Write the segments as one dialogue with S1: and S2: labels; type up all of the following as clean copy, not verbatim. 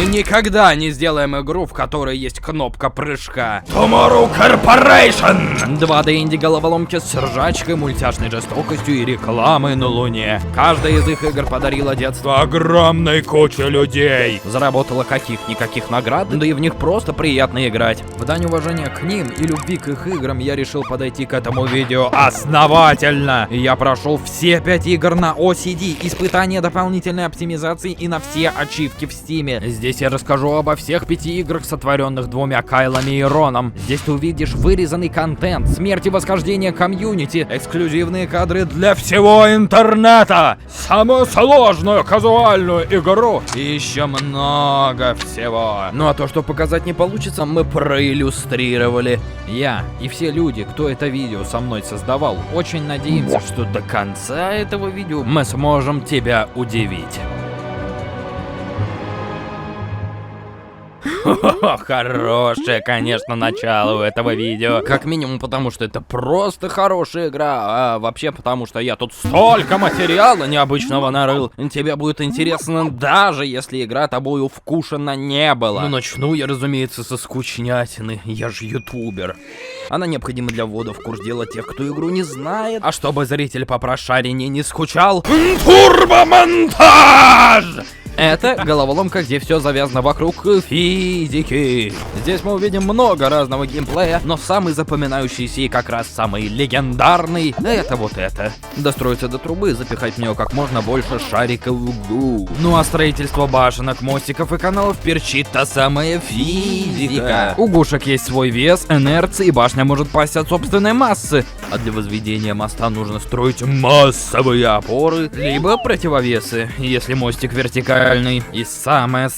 S1: Мы никогда не сделаем игру, в которой есть кнопка прыжка.
S2: Tomorrow Corporation!
S1: 2D инди-головоломки с ржачкой, мультяшной жестокостью и рекламой на Луне. Каждая из их игр подарила детство
S2: Огромной куче людей.
S1: заработала каких-никаких наград, да и в них просто приятно играть. В дань уважения к ним и любви к их играм я решил подойти к этому видео основательно. Я прошел все 5 игр на OCD, испытания дополнительной оптимизации и на все ачивки в Стиме. Здесь я расскажу обо всех 5 играх, сотворенных 2 Кайлами и Роном. Здесь ты увидишь вырезанный контент, смерть и восхождение комьюнити, эксклюзивные кадры для всего интернета, самую сложную казуальную игру и еще много всего. Ну а то, что показать не получится, мы проиллюстрировали. Я и все люди, кто это видео со мной создавал, очень надеемся, что до конца этого видео мы сможем тебя удивить. Хорошее, конечно, начало у этого видео. Как минимум потому, что это просто хорошая игра, а вообще потому, что я тут столько материала необычного нарыл. Тебе будет интересно, даже если игра тобою вкушена не была. Ну, начну я, разумеется, со скучнятины. Я же ютубер. Она необходима для ввода в курс дела тех, кто игру не знает. А чтобы зритель по прошарению не скучал...
S2: Турбомонтаж!
S1: Это головоломка, где все завязано вокруг физики. Здесь мы увидим много разного геймплея, но самый запоминающийся и как раз самый легендарный — это вот это. Достроиться до трубы, запихать в нее как можно больше шариков в углу. Ну а строительство башенок, мостиков и каналов перчит та самая физика. У гушек есть свой вес, инерция, и башня может пасть от собственной массы. А для возведения моста нужно строить массовые опоры, либо противовесы, если мостик вертикальный. И самое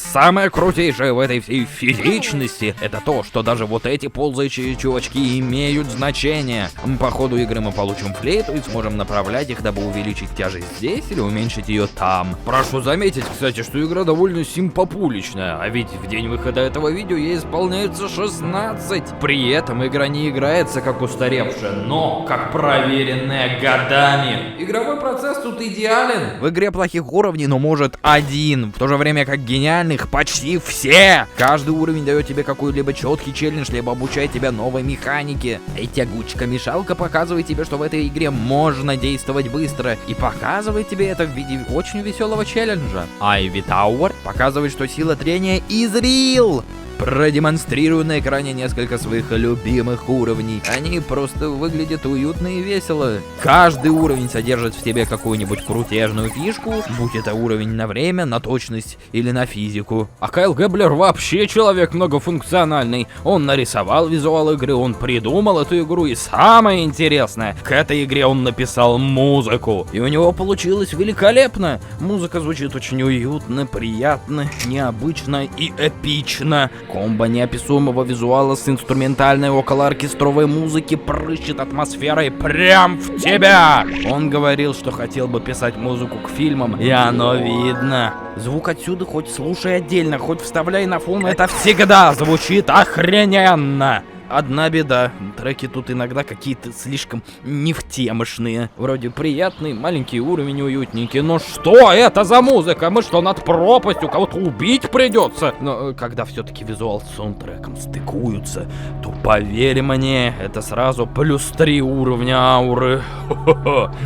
S1: крутейшее в этой всей физичности — это то, что даже вот эти ползающие чувачки имеют значение. По ходу игры мы получим флейту и сможем направлять их, дабы увеличить тяжесть здесь или уменьшить ее там. Прошу заметить, кстати, что игра довольно симпопуличная, а ведь в день выхода этого видео ей исполняется 16. При этом игра не играется как устаревшая, но как проверенная годами. Игровой процесс тут идеален. В игре плохих уровней, но может один. В то же время как гениальных почти все. Каждый уровень дает тебе какой-либо четкий челлендж, либо обучает тебя новой механике. И тягучка-мешалка показывает тебе, что в этой игре можно действовать быстро, и показывает тебе это в виде очень веселого челленджа. Ivy Tower показывает, что сила трения is real. Продемонстрирую на экране несколько своих любимых уровней. Они просто выглядят уютно и весело. Каждый уровень содержит в себе какую-нибудь крутежную фишку, будь это уровень на время, на точность или на физику. А Кайл Гэблер вообще человек многофункциональный. Он нарисовал визуал игры, он придумал эту игру, и самое интересное, к этой игре он написал музыку. И у него получилось великолепно. Музыка звучит очень уютно, приятно, необычно и эпично. Комбо неописуемого визуала с инструментальной околооркестровой музыки прыщет атмосферой прям в тебя. Он говорил, что хотел бы писать музыку к фильмам, и оно видно. Звук отсюда хоть слушай отдельно, хоть вставляй на фон, это всегда звучит охрененно. Одна беда, треки тут иногда какие-то слишком невтемышные. Вроде приятный, маленький уровень, уютненький, но что это за музыка? Мы что, над пропастью? Кого-то убить придется? Но когда все-таки визуал с саундтреком стыкуются, то поверь мне, это сразу +3 уровня ауры.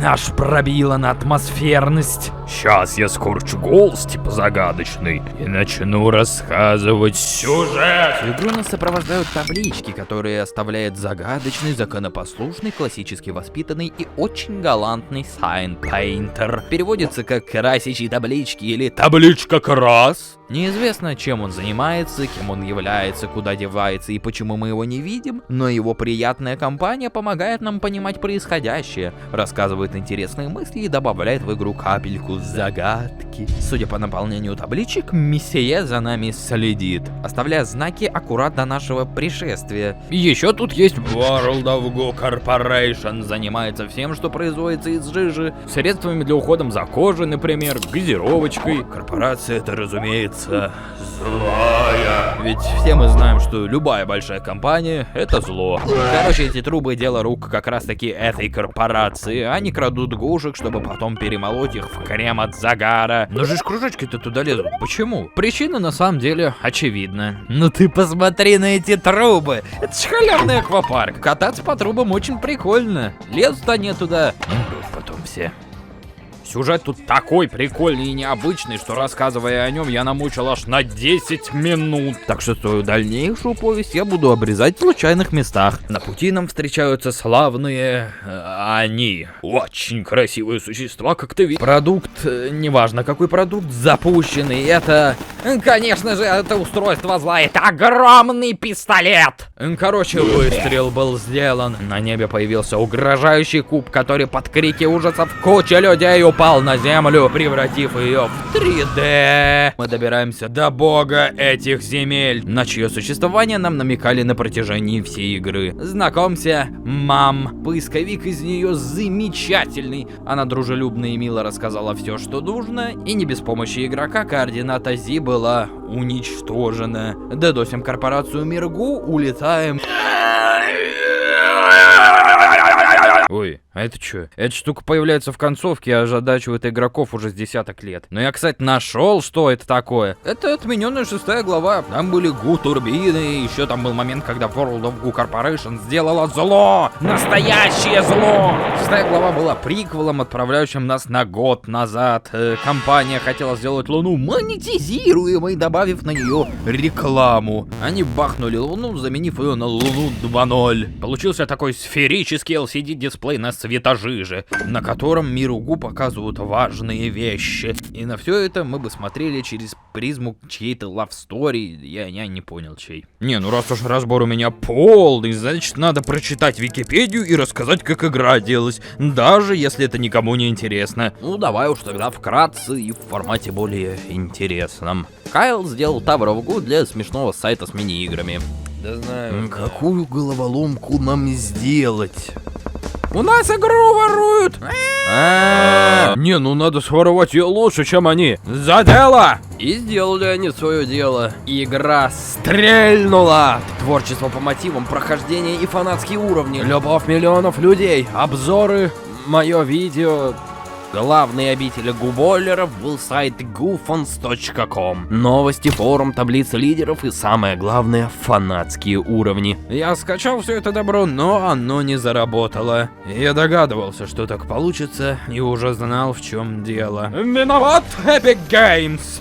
S1: Аж пробило на атмосферность.
S2: Сейчас я скорчу голос типа загадочный и начну рассказывать сюжет.
S1: Игру нас сопровождают таблички, которые оставляет загадочный, законопослушный, классически воспитанный и очень галантный Sign Painter. Переводится как «красящие таблички» или «табличка крас». Неизвестно, чем он занимается, кем он является, куда девается и почему мы его не видим, но его приятная компания помогает нам понимать происходящее, рассказывает интересные мысли и добавляет в игру капельку загадки. Судя по наполнению табличек, месье за нами следит, оставляя знаки аккурат до нашего пришествия. Еще тут есть World of Goo Corporation, занимается всем, что производится из жижи, средствами для ухода за кожей, например, газировочкой. Корпорация это, разумеется,
S2: Злая.
S1: Ведь все мы знаем, что любая большая компания — это зло. Короче, эти трубы — дело рук как раз-таки этой корпорации. Они крадут гушек, чтобы потом перемолоть их в крем от загара. Но же ж кружочки-то туда лезут. Почему? Причина на самом деле очевидна. Ну ты посмотри на эти трубы. Это ж халявный аквапарк. Кататься по трубам очень прикольно. Лезут они туда. Умрут потом все. Сюжет тут такой прикольный и необычный, что, рассказывая о нем, я намучил аж на 10 минут. Так что свою дальнейшую повесть я буду обрезать в случайных местах. На пути нам встречаются славные... они. Очень красивые существа, как ты видишь. Продукт, неважно какой продукт, запущенный. Это... конечно же, это устройство зла. Это огромный пистолет. Короче, выстрел был сделан. На небе появился угрожающий куб, который под крики ужасов куча людей упал на землю, превратив ее в 3D. Мы добираемся до бога этих земель, на чье существование нам намекали на протяжении всей игры. Знакомься, мам. Поисковик из нее замечательный. Она дружелюбно и мило рассказала все, что нужно, и не без помощи игрока координата Зи была уничтожена. Дедосим корпорацию Миргу, улетаем. Ой, а это что? Эта штука появляется в концовке и озадачивает игроков уже с десяток лет. Но я, кстати, нашел, что это такое. Это отмененная 6-я глава. Там были Гу-турбины, еще там был момент, когда World of Goo Corporation сделала зло. Настоящее зло! 6-я глава была приквелом, отправляющим нас на год назад. Компания хотела сделать Луну монетизируемой, добавив на нее рекламу. Они бахнули Луну, заменив ее на Луну 2.0. Получился такой сферический LCD-дисплей на светожиже, на котором миру Гу показывают важные вещи. И на все это мы бы смотрели через призму чьей-то love story. Я не понял, чей. Не, ну раз уж разбор у меня полный, значит надо прочитать Википедию и рассказать, как игра делалась, даже если это никому не интересно. Ну давай уж тогда вкратце и в формате более интересном. Кайл сделал Tower of Goo для смешного сайта с мини-играми. Да знаю. Какую головоломку нам сделать? У нас игру воруют! Не, ну надо своровать ее лучше, чем они. За дело! И сделали они свое дело. Игра стрельнула. Творчество по мотивам, прохождение и фанатские уровни. Любовь миллионов людей. Обзоры, мое видео. Главной обителью губоллеров был сайт goofons.com. Новости, форум, таблицы лидеров и, самое главное, фанатские уровни. Я скачал все это добро, но оно не заработало. Я догадывался, что так получится, и уже знал, в чем дело. Виноват Epic Games!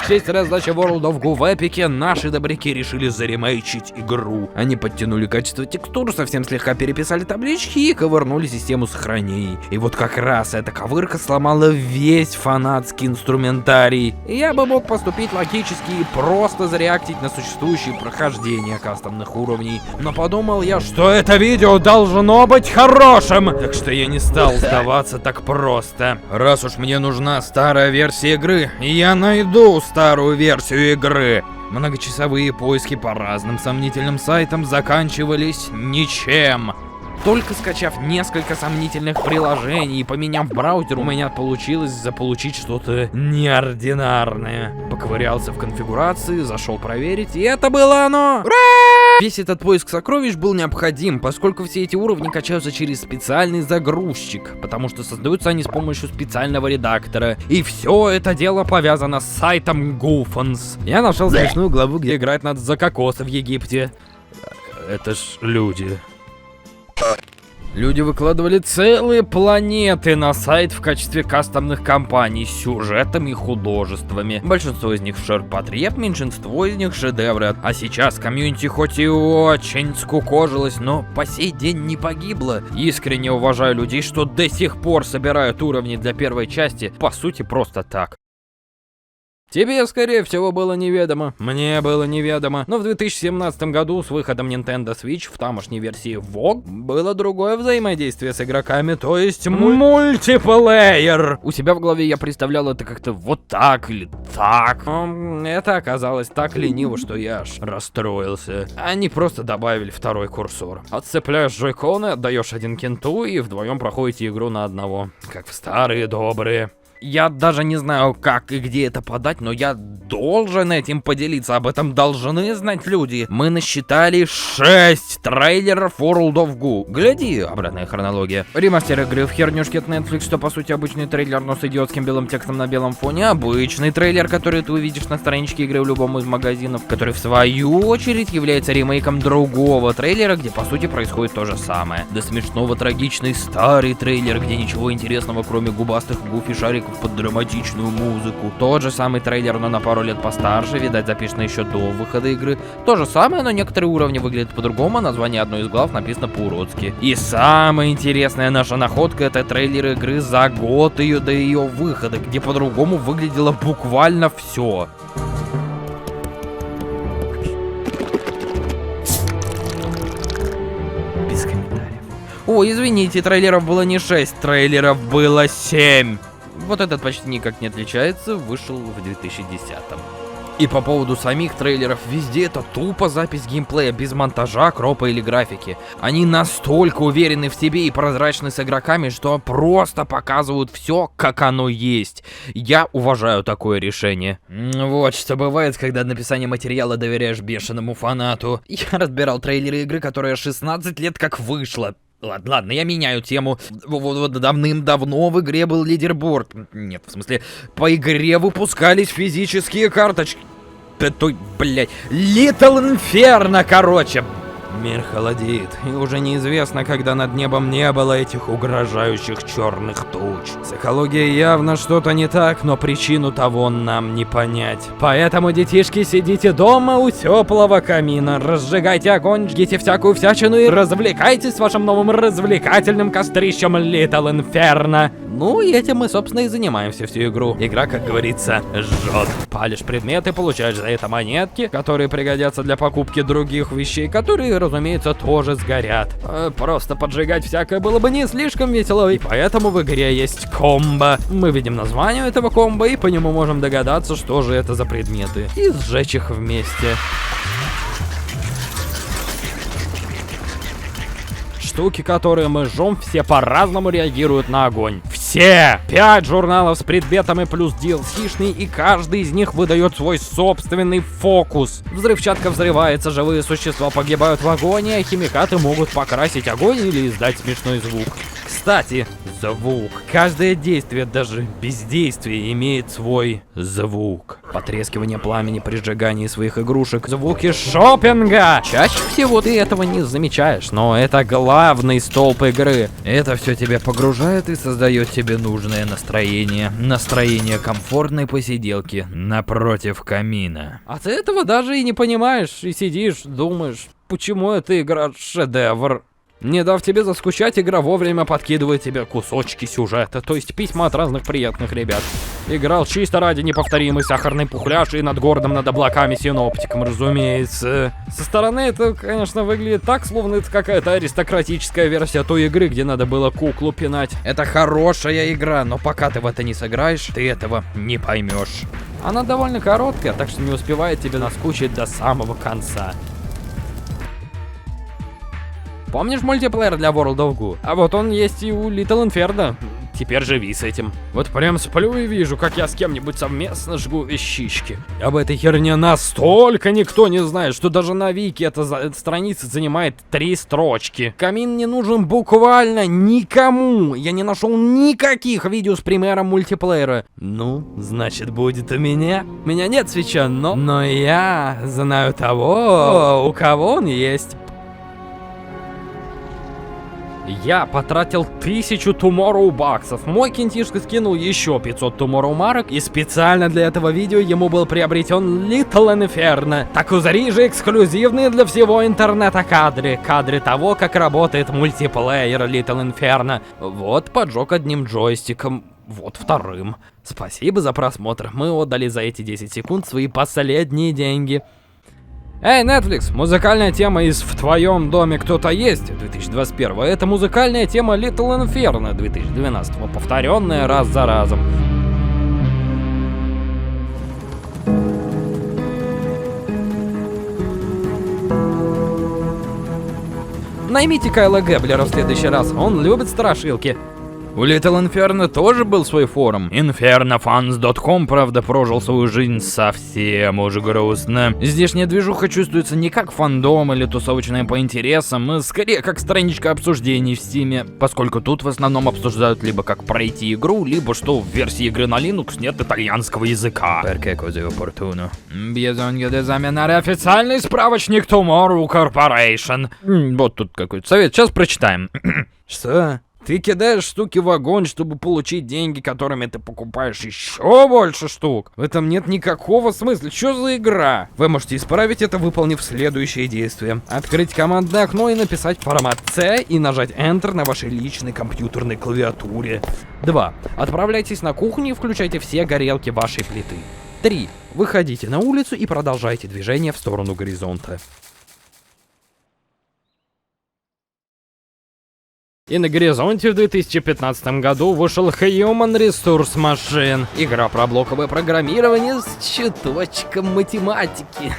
S1: В честь раздачи World of Goo в Эпике наши добряки решили заремейчить игру. Они подтянули качество текстур, совсем слегка переписали таблички и ковырнули систему сохранений. И вот как раз эта ковырка сломала весь фанатский инструментарий. И я бы мог поступить логически и просто зареактить на существующие прохождения кастомных уровней. Но подумал я, что это видео должно быть хорошим. Так что я не стал сдаваться так просто. Раз уж мне нужна старая версия игры, я найду старую версию игры. Многочасовые поиски по разным сомнительным сайтам заканчивались ничем. Только скачав несколько сомнительных приложений и поменяв браузер, у меня получилось заполучить что-то неординарное. Поковырялся в конфигурации, зашел проверить, и это было оно! Ура! Весь этот поиск сокровищ был необходим, поскольку все эти уровни качаются через специальный загрузчик, потому что создаются они с помощью специального редактора. И все это дело повязано с сайтом Goofons. Я нашел смешную главу, где играть надо за кокосы в Египте. Это ж люди. Люди выкладывали целые планеты на сайт в качестве кастомных кампаний с сюжетами и художествами. Большинство из них ширпотреб, меньшинство из них шедевры. А сейчас комьюнити хоть и очень скукожилось, но по сей день не погибло. Искренне уважаю людей, что до сих пор собирают уровни для первой части, по сути, просто так. Тебе, скорее всего, было неведомо. Мне было неведомо. Но в 2017 году с выходом Nintendo Switch в тамошней версии VOG было другое взаимодействие с игроками, то есть мультиплеер. У себя в голове я представлял это как-то вот так или так. Но это оказалось так лениво, что я аж расстроился. Они просто добавили второй курсор. Отцепляешь джойконы, отдаешь один кенту и вдвоем проходите игру на одного. Как в старые добрые Я даже не знаю, как и где это подать, но я должен этим поделиться. Об этом должны знать люди. Мы насчитали 6 трейлеров World of Goo. Гляди, обратная хронология. Ремастер игры в хернюшке от Netflix, что по сути обычный трейлер, но с идиотским белым текстом на белом фоне. Обычный трейлер, который ты увидишь на страничке игры в любом из магазинов, который в свою очередь является ремейком другого трейлера, где по сути происходит то же самое. До смешного трагичный старый трейлер, где ничего интересного, кроме губастых гуфи шариков под драматичную музыку. Тот же самый трейлер, но на пару лет постарше, видать записано еще до выхода игры. То же самое, но некоторые уровни выглядят по-другому, а название одной из глав написано по-уродски. И самая интересная наша находка — это трейлер игры за год до ее выхода, где по-другому выглядело буквально все. Без комментариев. О, извините, трейлеров было не 6, трейлеров было 7. Вот этот почти никак не отличается, вышел в 2010-м. И по поводу самих трейлеров, везде это тупо запись геймплея, без монтажа, кропа или графики. Они настолько уверены в себе и прозрачны с игроками, что просто показывают все, как оно есть. Я уважаю такое решение. Вот что бывает, когда написание материала доверяешь бешеному фанату. Я разбирал трейлеры игры, которая 16 лет как вышла. Ладно, я меняю тему. Вот давным-давно в игре был лидерборд. Нет, в смысле, по игре выпускались физические карточки. Блять, Little Inferno, короче. Мир холодеет, и уже неизвестно, когда над небом не было этих угрожающих черных туч. С экологией явно что-то не так, но причину того нам не понять. Поэтому, детишки, сидите дома у теплого камина, разжигайте огонь, жгите всякую всячину и развлекайтесь с вашим новым развлекательным кострищем Little Inferno. Ну и этим мы, собственно, и занимаемся всю игру. Игра, как говорится, жжет. Палишь предметы, получаешь за это монетки, которые пригодятся для покупки других вещей, которые, разумеется, тоже сгорят. Просто поджигать всякое было бы не слишком весело, и поэтому в игре есть комбо. Мы видим название этого комбо и по нему можем догадаться, что же это за предметы, и сжечь их вместе. Штуки, которые мы жжем, все по-разному реагируют на огонь. Все! 5 журналов с предметами плюс DLC-шный, и каждый из них выдает свой собственный фокус. Взрывчатка взрывается, живые существа погибают в огне, а химикаты могут покрасить огонь или издать смешной звук. Кстати, звук. Каждое действие, даже бездействие, имеет свой звук. Потрескивание пламени при сжигании своих игрушек. Звуки шопинга! Чаще всего ты этого не замечаешь, но это главный столб игры. Это все тебя погружает и создает тебе нужное настроение. Настроение комфортной посиделки напротив камина. А ты этого даже и не понимаешь, и сидишь, думаешь, почему эта игра шедевр? Не дав тебе заскучать, игра вовремя подкидывает тебе кусочки сюжета, то есть письма от разных приятных ребят. Играл чисто ради неповторимый сахарный пухляж и над городом над облаками синоптиком, разумеется. Со стороны это, конечно, выглядит так, словно это какая-то аристократическая версия той игры, где надо было куклу пинать. Это хорошая игра, но пока ты в это не сыграешь, ты этого не поймешь. Она довольно короткая, так что не успевает тебе наскучить до самого конца. Помнишь мультиплеер для World of Goo? А вот он есть и у Little Inferno. Теперь живи с этим. Вот прям сплю и вижу, как я с кем-нибудь совместно жгу вещички. Об этой херне настолько никто не знает, что даже на Вики эта страница занимает 3 строчки. Камин не нужен буквально никому. Я не нашел никаких видео с примером мультиплеера. Ну, значит, будет у меня. У меня нет свеча, но я знаю того, у кого он есть. Я потратил 1000 Tomorrow баксов. Мой кентишка скинул еще 500 Tomorrow марок, и специально для этого видео ему был приобретен Little Inferno. Так узри же эксклюзивные для всего интернета кадры. Кадры того, как работает мультиплеер Little Inferno. Вот поджег одним джойстиком, вот вторым. Спасибо за просмотр. Мы отдали за эти 10 секунд свои последние деньги. Эй, Netflix, музыкальная тема из «В твоем доме кто-то есть» 2021. Это музыкальная тема Little Inferno 2012, повторенная раз за разом. Наймите Кайла Гэблера в следующий раз, он любит страшилки. У Little Inferno тоже был свой форум. Infernofans.com, правда, прожил свою жизнь совсем уж грустно. Здешняя движуха чувствуется не как фандом или тусовочная по интересам, а скорее как страничка обсуждений в Стиме, поскольку тут в основном обсуждают либо как пройти игру, либо что в версии игры на Linux нет итальянского языка. Perché così opportuno? Bisogna esaminare официальный справочник Tomorrow Corporation. Вот тут какой-то совет, сейчас прочитаем. Что? Ты кидаешь штуки в огонь, чтобы получить деньги, которыми ты покупаешь еще больше штук. В этом нет никакого смысла. Что за игра? Вы можете исправить это, выполнив следующие действия. Открыть командное окно и написать формат C и нажать Enter на вашей личной компьютерной клавиатуре. 2. Отправляйтесь на кухню и включайте все горелки вашей плиты. 3. Выходите на улицу и продолжайте движение в сторону горизонта. И на горизонте в 2015 году вышел Human Resource Machine. Игра про блоковое программирование с чуточком математики.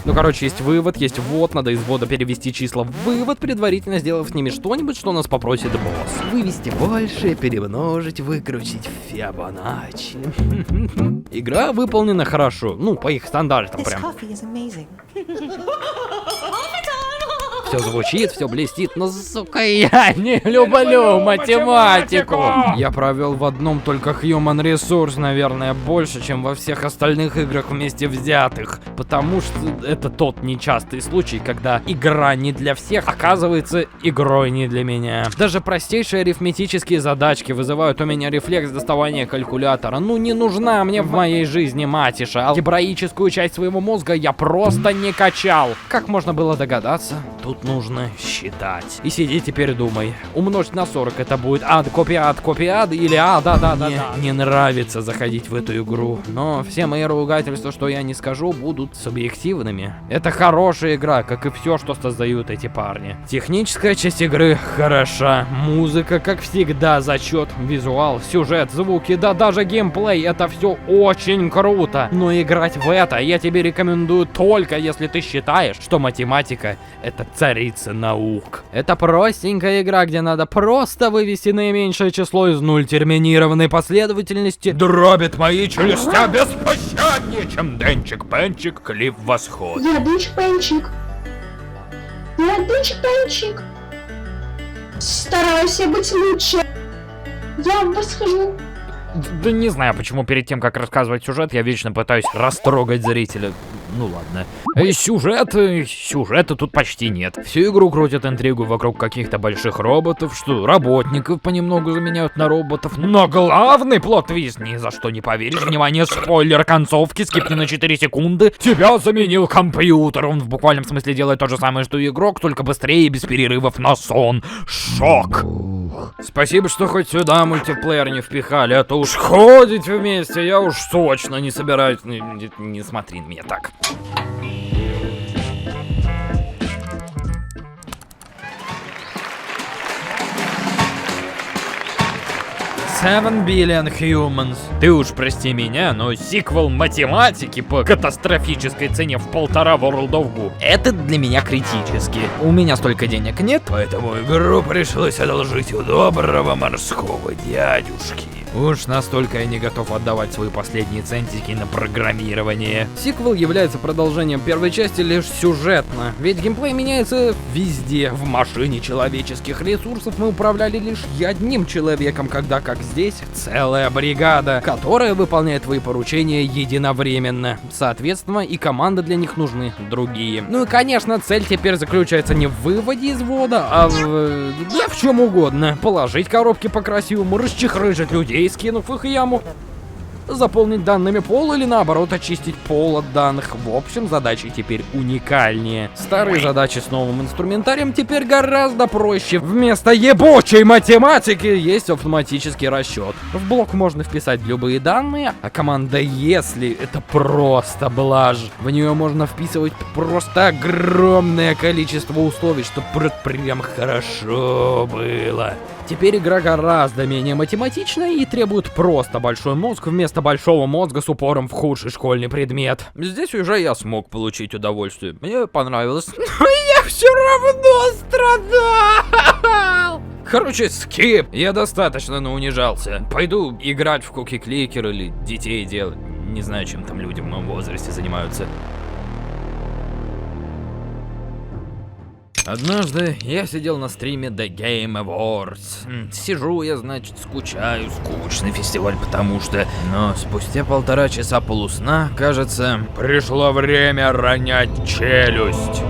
S1: Ну, короче, есть вывод, есть ввод. Надо из ввода перевести числа в вывод, предварительно сделав с ними что-нибудь, что нас попросит босс. Вывести больше, перемножить, выкрутить Фибоначчи. Игра выполнена хорошо. Ну, по их стандартам прям. Все звучит, все блестит, но, сука, я не люблю математику. Я провел в одном только Human Resource, наверное, больше, чем во всех остальных играх вместе взятых. Потому что это тот нечастый случай, когда игра не для всех оказывается игрой не для меня. Даже простейшие арифметические задачки вызывают у меня рефлекс доставания калькулятора. Ну, не нужна мне в моей жизни матиша. Алгебраическую часть своего мозга я просто не качал. Как можно было догадаться, тут нужно считать. И сиди теперь думай. Умножить на 40 это будет ад, копиад или да. Не нравится заходить в эту игру. Но все мои ругательства, что я не скажу, будут субъективными. Это хорошая игра, как и все, что создают эти парни. Техническая часть игры хороша. Музыка, как всегда, зачет. Визуал, сюжет, звуки, да даже геймплей. Это все очень круто. Но играть в это я тебе рекомендую только если ты считаешь, что математика это царица наук. Это простенькая игра, где надо просто вывести наименьшее число из терминированной последовательности. Дробит мои челюстя беспощаднее, чем Денчик-Пенчик, Клифф Восход.
S3: Я Денчик-Пенчик. Стараюсь быть лучше. Я восхожу.
S1: Да не знаю, почему перед тем, как рассказывать сюжет, я вечно пытаюсь растрогать зрителя. Ну ладно. Сюжета тут почти нет. Всю игру крутят интригу вокруг каких-то больших роботов, что работников понемногу заменяют на роботов. Но главный плот-твист, ни за что не поверишь. Внимание, спойлер концовки, скипни на 4 секунды. Тебя заменил компьютер. Он в буквальном смысле делает то же самое, что и игрок, только быстрее и без перерывов на сон. Шок. Спасибо, что хоть сюда мультиплеер не впихали, а то уж ходить вместе я уж точно не собираюсь. Не смотри на меня так. Seven Billion Humans. Ты уж прости меня, но сиквел математики по катастрофической цене в 1,5 World of Goo. Это для меня критически. У меня столько денег нет, поэтому игру пришлось одолжить у доброго морского дядюшки. Уж настолько я не готов отдавать свои последние центики на программирование. Сиквел является продолжением первой части лишь сюжетно, ведь геймплей меняется везде. В машине человеческих ресурсов мы управляли лишь одним человеком, когда как здесь целая бригада, которая выполняет твои поручения единовременно. Соответственно, и команды для них нужны другие. Ну и конечно, цель теперь заключается не в выводе из вода, а в чем угодно. Положить коробки по-красивому, расчехрыжить людей, скинув их в яму, заполнить данными пол или наоборот очистить пол от данных. В общем, задачи теперь уникальнее. Старые задачи с новым инструментарием теперь гораздо проще. Вместо ебучей математики есть автоматический расчет. В блок можно вписать любые данные, а команда «если» — это просто блажь. В нее можно вписывать просто огромное количество условий, чтобы прям хорошо было. Теперь игра гораздо менее математичная и требует просто большой мозг вместо большого мозга с упором в худший школьный предмет. Здесь уже я смог получить удовольствие. Мне понравилось. Но я все равно страдал. Короче, скип. Я достаточно наунижался. Пойду играть в куки-кликер или детей делать. Не знаю, чем там люди в моем возрасте занимаются. Однажды я сидел на стриме The Game Awards. Сижу я, значит, скучаю, скучный фестиваль, потому что... Но спустя 1,5 часа полусна, кажется,
S2: Пришло время ронять челюсть.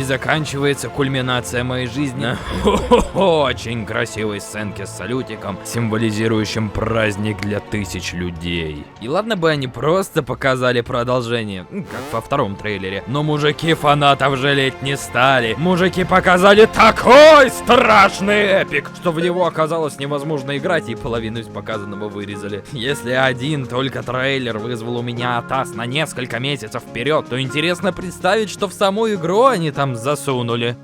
S1: и заканчивается кульминация моей жизни очень красивой сценки с салютиком, символизирующим праздник для тысяч людей. И ладно бы они просто показали продолжение, как во втором трейлере, но мужики фанатов жалеть не стали. Мужики показали такой страшный эпик, что в него оказалось невозможно играть, и половину из показанного вырезали. Если один только трейлер вызвал у меня атас на несколько месяцев вперед, то интересно представить, что в саму игру они там засунули.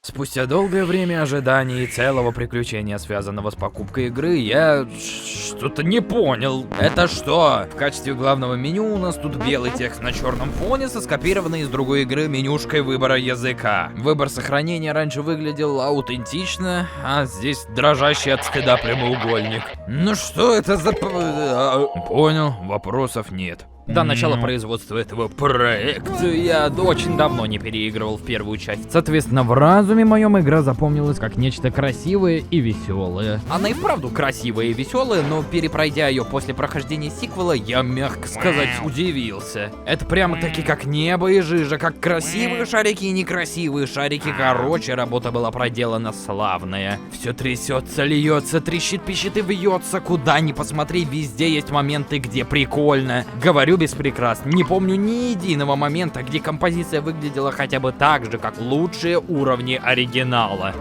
S1: Спустя долгое время ожидания и целого приключения, связанного с покупкой игры, я что-то не понял. Это что? В качестве главного меню у нас тут белый текст на черном фоне со скопированной из другой игры менюшкой выбора языка. Выбор сохранения раньше выглядел аутентично, а здесь дрожащий от стыда прямоугольник. Ну что это за... Понял, вопросов нет. До начала производства этого проекта я очень давно не переигрывал в первую часть. Соответственно, в разуме моем игра запомнилась как нечто красивое и веселое. Она и вправду красивая и веселая, но перепройдя ее после прохождения сиквела, я, мягко сказать, удивился. Это прямо-таки как небо и жижа, как красивые шарики и некрасивые шарики. Короче, работа была проделана славная. Все трясется, льется, трещит, пищит и вьется. Куда ни посмотри, везде есть моменты, где прикольно. Говорю без прикрас, не помню ни единого момента, где композиция выглядела хотя бы так же, как лучшие уровни оригинала.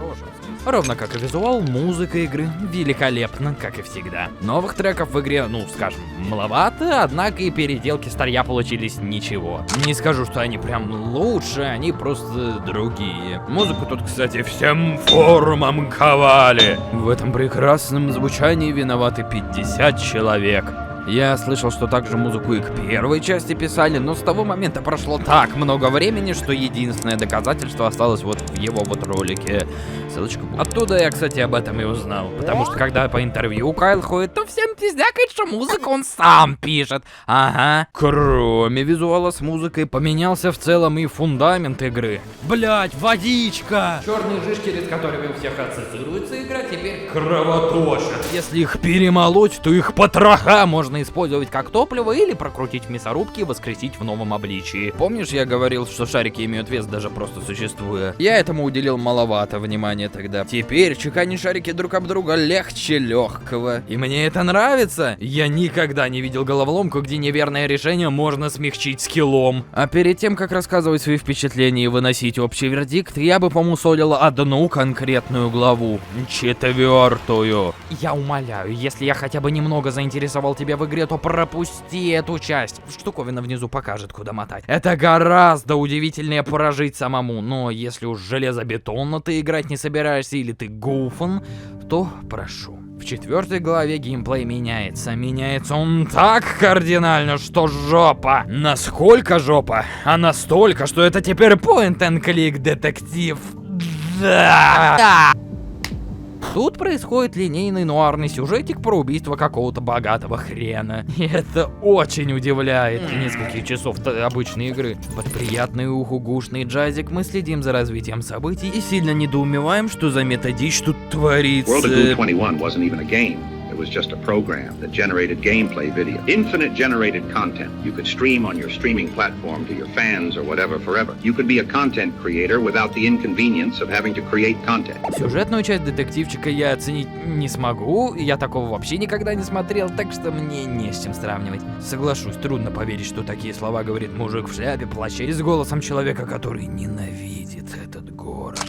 S1: Ровно как и визуал, музыка игры великолепна, как и всегда. Новых треков в игре, ну, скажем, маловато, однако и переделки старья получились ничего. Не скажу, что они прям лучше, они просто другие. Музыку тут, кстати, всем форумам ковали. В этом прекрасном звучании виноваты 50 человек. Я слышал, что также музыку и к первой части писали, но с того момента прошло так много времени, что единственное доказательство осталось вот в его вот ролике. Ссылочка будет. Оттуда я, кстати, об этом и узнал. Потому что когда по интервью Кайл ходит, то всем пиздякает, что музыку он сам пишет. Ага. Кроме визуала с музыкой поменялся в целом и фундамент игры. Блять, водичка! Черные жижки, через которыми у всех ассоциируется игра, теперь кровоточат. Если их перемолоть, то их потроха можно использовать как топливо или прокрутить в мясорубке и воскресить в новом обличии. Помнишь, я говорил, что шарики имеют вес даже просто существуя? Я этому уделил маловато внимания тогда. Теперь чеканить шарики друг об друга легче легкого. И мне это нравится. Я никогда не видел головоломку, где неверное решение можно смягчить скиллом. А перед тем, как рассказывать свои впечатления и выносить общий вердикт, я бы помусолил одну конкретную главу. 4-ю. Я умоляю, если я хотя бы немного заинтересовал тебя в игре, то пропусти эту часть. Штуковина внизу покажет, куда мотать. Это гораздо удивительнее прожить самому. Но если уж железобетонно ты играть не собираешься или ты гуфан, то прошу. В 4-й главе геймплей меняется. Меняется он так кардинально, что жопа. Насколько жопа? А настолько, что это теперь point-and-click детектив. Да. Тут происходит линейный нуарный сюжетик про убийство какого-то богатого хрена. И это очень удивляет. Нескольких часов обычной игры. Под приятный уху гушный джазик мы следим за развитием событий и сильно недоумеваем, что за методичь тут творится.
S4: World of Goo 21 wasn't even a game. It was just a program that generated gameplay video. Infinite generated content. You could stream on your streaming platform to your fans or whatever forever. You could be a content creator without the inconvenience of having to create content.
S1: Сюжетную часть детективчика я оценить не смогу, я такого вообще никогда не смотрел, так что мне не с чем сравнивать. Соглашусь, трудно поверить, что такие слова говорит мужик в шляпе, плаще и с голосом человека, который ненавидит этот город.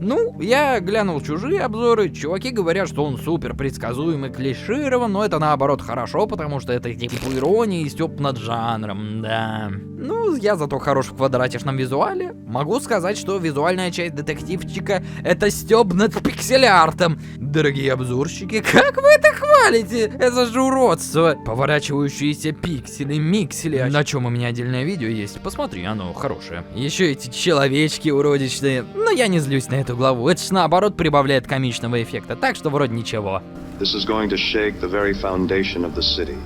S1: Ну, я глянул чужие обзоры, чуваки говорят, что он супер предсказуемый, клиширован, но это наоборот хорошо, потому что это типа ирония и стёб над жанром, да. Ну, я зато хорош в квадратичном визуале. Могу сказать, что визуальная часть детективчика — это стёб над пиксель-артом. Дорогие обзорщики, как вы это хвалите? Это же уродство. Поворачивающиеся пиксели, миксели. На чем у меня отдельное видео есть. Посмотри, оно хорошее. Еще эти человечки уродичные. Но я не злюсь на эту главу. Это ж наоборот прибавляет комичного эффекта. Так что вроде ничего.
S5: This is going to shake the very foundation of the city.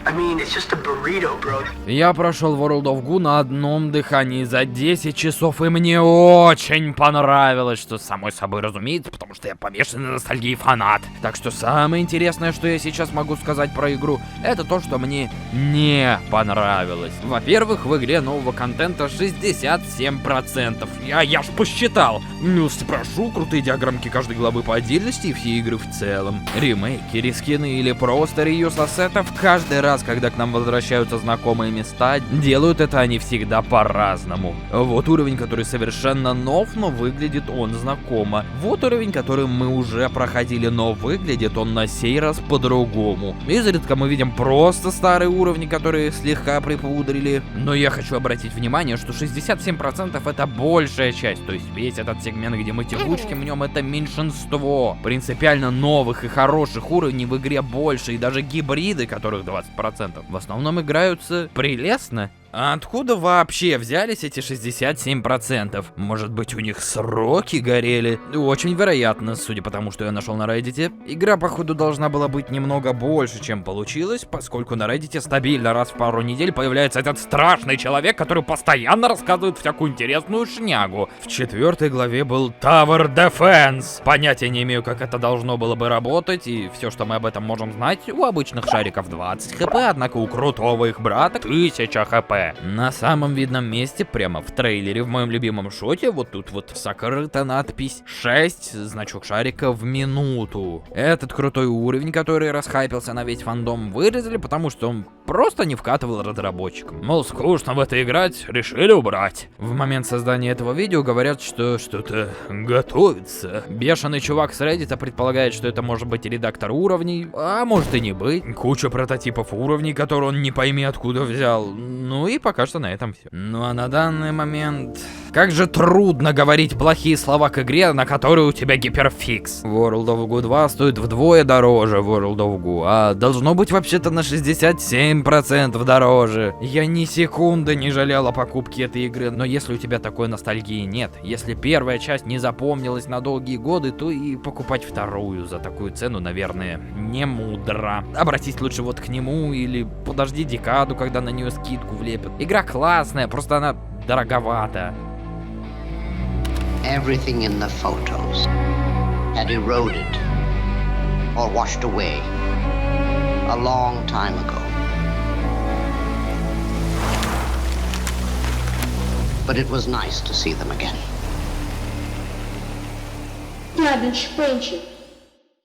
S6: I mean, it's just a burrito, bro.
S1: Я прошел World of Goo на одном дыхании за 10 часов, и мне очень понравилось, что само собой разумеется, потому что я помешанный на ностальгии фанат. Так что самое интересное, что я сейчас могу сказать про игру, это то, что мне не понравилось. Во-первых, в игре нового контента 67%. Я ж посчитал. Ну, спрошу, крутые диаграммки каждой главы по отдельности и все игры в целом. Ремейки, рескины или просто реюз ассетов каждый раз, когда к нам возвращаются знакомые места, делают это они всегда по-разному. Вот уровень, который совершенно нов, но выглядит он знакомо. Вот уровень, который мы уже проходили, но выглядит он на сей раз по-другому. Изредка мы видим просто старые уровни, которые слегка припудрили. Но я хочу обратить внимание, что 67% это большая часть, то есть весь этот сегмент, где мы текучки, в нем это меньшинство. Принципиально новых и хороших уровней в игре больше, и даже гибриды, которых 20%, в основном играются прелестно. А откуда вообще взялись эти 67%? Может быть, у них сроки горели? Очень вероятно, судя по тому, что я нашел на Reddit. Игра, походу, должна была быть немного больше, чем получилось, поскольку на Reddit стабильно раз в пару недель появляется этот страшный человек, который постоянно рассказывает всякую интересную шнягу. В 4 главе был Tower Defense. Понятия не имею, как это должно было бы работать, и все, что мы об этом можем знать, у обычных шариков 20 хп, однако у крутого их брата 1000 хп. На самом видном месте, прямо в трейлере, в моем любимом шоте, вот тут вот сокрыта надпись 6, значок шарика в минуту. Этот крутой уровень, который расхайпился на весь фандом, вырезали, потому что он просто не вкатывал разработчикам. Мол, скучно в это играть, решили убрать. В момент создания этого видео говорят, что что-то готовится. Бешеный чувак с Reddit предполагает, что это может быть редактор уровней, а может и не быть. Куча прототипов уровней, которые он не пойми откуда взял. Ну и пока что на этом все. Ну а на данный момент... Как же трудно говорить плохие слова к игре, на которой у тебя гиперфикс. World of Goo 2 стоит вдвое дороже World of Goo, а должно быть вообще-то на 67% дороже. Я ни секунды не жалел о покупке этой игры, но если у тебя такой ностальгии нет, если первая часть не запомнилась на долгие годы, то и покупать вторую за такую цену, наверное, не мудро. Обратись лучше вот к нему или подожди декаду, когда на нее скидку влепят. Игра классная, просто она дороговата.
S7: Everything in the photos had eroded or washed away a long time ago. But it was nice to see them again.
S3: Дядя Шпенчик,